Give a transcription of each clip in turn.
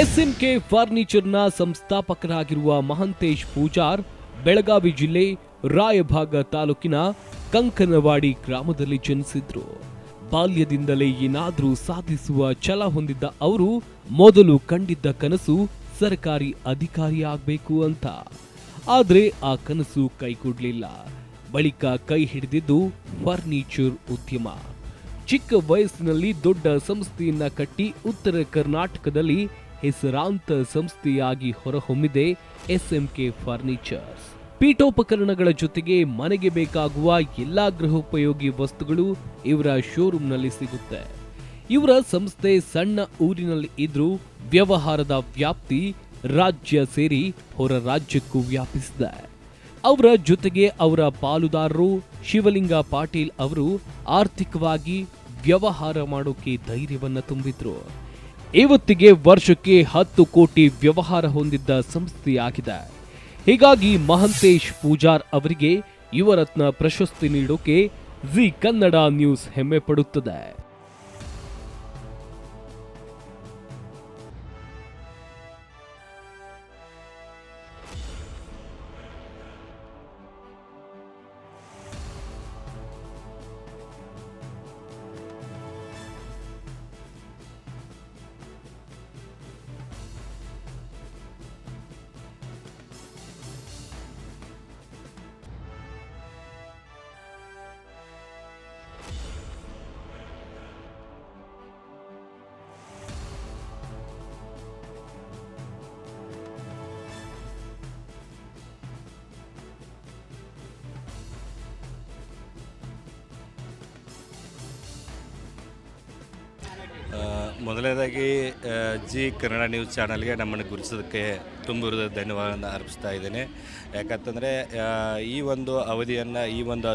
SMK ಫರ್ನಿಚರ್ನ ಸಂಸ್ಥಾಪಕರಾಗಿರುವ Mahantesh Pujar Belagavi ಜಿಲ್ಲೆ ರಾಯಭಾಗ ತಾಲೂಕಿನ ಕಂಕನವಾಡಿ ಗ್ರಾಮದಲ್ಲಿ ಜನಿಸಿದ್ರು. ಬಾಲ್ಯದಿಂದಲೇ ಏನಾದ್ರೂ ಸಾಧಿಸುವ ಛಲ ಹೊಂದಿದ್ದ ಅವರು ಮೊದಲು ಕಂಡಿದ್ದ ಕನಸು ಸರ್ಕಾರಿ ಅಧಿಕಾರಿ ಆಗ್ಬೇಕು ಅಂತ. ಆದ್ರೆ ಆ ಕನಸು ಕೈಗೂಡ್ಲಿಲ್ಲ. ಬಳಿಕ ಕೈ ಹಿಡಿದಿದ್ದು ಫರ್ನಿಚರ್ ಉದ್ಯಮ. ಚಿಕ್ಕ ವಯಸ್ಸಿನಲ್ಲಿ ದೊಡ್ಡ ಸಂಸ್ಥೆಯನ್ನ ಕಟ್ಟಿ ಉತ್ತರ ಕರ್ನಾಟಕದಲ್ಲಿ ಹೆಸರಾಂತ ಸಂಸ್ಥೆಯಾಗಿ ಹೊರಹೊಮ್ಮಿದೆ ಎಸ್ಎಂಕೆ ಫರ್ನಿಚರ್ಸ್. ಪೀಠೋಪಕರಣಗಳ ಜೊತೆಗೆ ಮನೆಗೆ ಬೇಕಾಗುವ ಎಲ್ಲಾ ಗೃಹೋಪಯೋಗಿ ವಸ್ತುಗಳು ಇವರ ಶೋರೂಮ್ನಲ್ಲಿ ಸಿಗುತ್ತೆ. ಇವರ ಸಂಸ್ಥೆ ಸಣ್ಣ ಊರಿನಲ್ಲಿ ಇದ್ರೂ ವ್ಯವಹಾರದ ವ್ಯಾಪ್ತಿ ರಾಜ್ಯ ಸೇರಿ ಹೊರ ರಾಜ್ಯಕ್ಕೂ ವ್ಯಾಪಿಸಿದೆ. ಅವರ ಜೊತೆಗೆ ಅವರ ಪಾಲುದಾರರು ಶಿವಲಿಂಗ ಪಾಟೀಲ್ ಅವರು ಆರ್ಥಿಕವಾಗಿ ವ್ಯವಹಾರ ಮಾಡೋಕೆ ಧೈರ್ಯವನ್ನ ತುಂಬಿದ್ರು. ಇವತ್ತಿಗೆ ವರ್ಷಕ್ಕೆ 10 ಕೋಟಿ ವ್ಯವಹಾರ ಹೊಂದಿದ್ದ ಸಂಸ್ಥೆಯಾಗಿದೆ. ಹೀಗಾಗಿ ಮಹಂತೇಶ್ ಪೂಜಾರ್ ಅವರಿಗೆ ಯುವರತ್ನ ಪ್ರಶಸ್ತಿ ನೀಡೋಕೆ ಜಿ ಕನ್ನಡ ನ್ಯೂಸ್ ಹೆಮ್ಮೆ ಪಡುತ್ತದೆ. ಮೊದಲನೇದಾಗಿ ಜಿ ಕನ್ನಡ ನ್ಯೂಸ್ ಚಾನಲ್ಗೆ ನಮ್ಮನ್ನು ಗುರುತಿಸೋದಕ್ಕೆ ತುಂಬ ಧನ್ಯವಾದ ಅರ್ಪಿಸ್ತಾ ಇದ್ದೇನೆ. ಯಾಕಂತಂದರೆ ಈ ಒಂದು ಅವಧಿಯನ್ನು ಈ ಒಂದು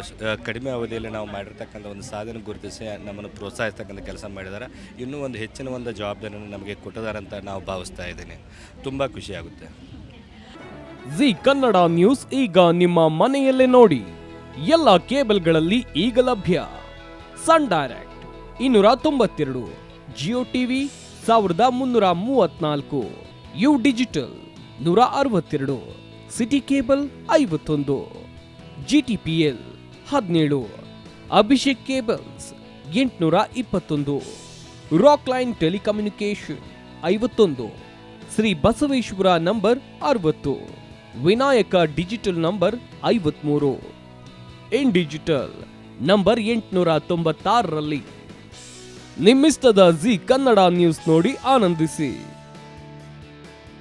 ಕಡಿಮೆ ಅವಧಿಯಲ್ಲಿ ನಾವು ಮಾಡಿರ್ತಕ್ಕಂಥ ಒಂದು ಸಾಧನೆ ಗುರುತಿಸಿ ನಮ್ಮನ್ನು ಪ್ರೋತ್ಸಾಹಿಸ್ತಕ್ಕಂಥ ಕೆಲಸ ಮಾಡಿದ್ದಾರೆ. ಇನ್ನೂ ಒಂದು ಹೆಚ್ಚಿನ ಒಂದು ಜವಾಬ್ದಾರಿಯನ್ನು ನಮಗೆ ಕೊಟ್ಟಿದ್ದಾರಂತ ನಾವು ಭಾವಿಸ್ತಾ ಇದ್ದೀನಿ. ತುಂಬ ಖುಷಿಯಾಗುತ್ತೆ. ಜಿ ಕನ್ನಡ ನ್ಯೂಸ್ ಈಗ ನಿಮ್ಮ ಮನೆಯಲ್ಲೇ ನೋಡಿ. ಎಲ್ಲ ಕೇಬಲ್ಗಳಲ್ಲಿ ಈಗ ಲಭ್ಯ. Sun direct 292, Jio TV 1334, U digital 162, city cable 51, GTPL 17, Abhishek cables 821, rock line telecommunication 51, Shri Basaveshwara number 60, Vinayaka digital number 53, in digital number 896ರಲ್ಲಿ ನಿಮ್ಮಿಸ್ತದ ಜಿ ಕನ್ನಡ ನ್ಯೂಸ್ ನೋಡಿ ಆನಂದಿಸಿ.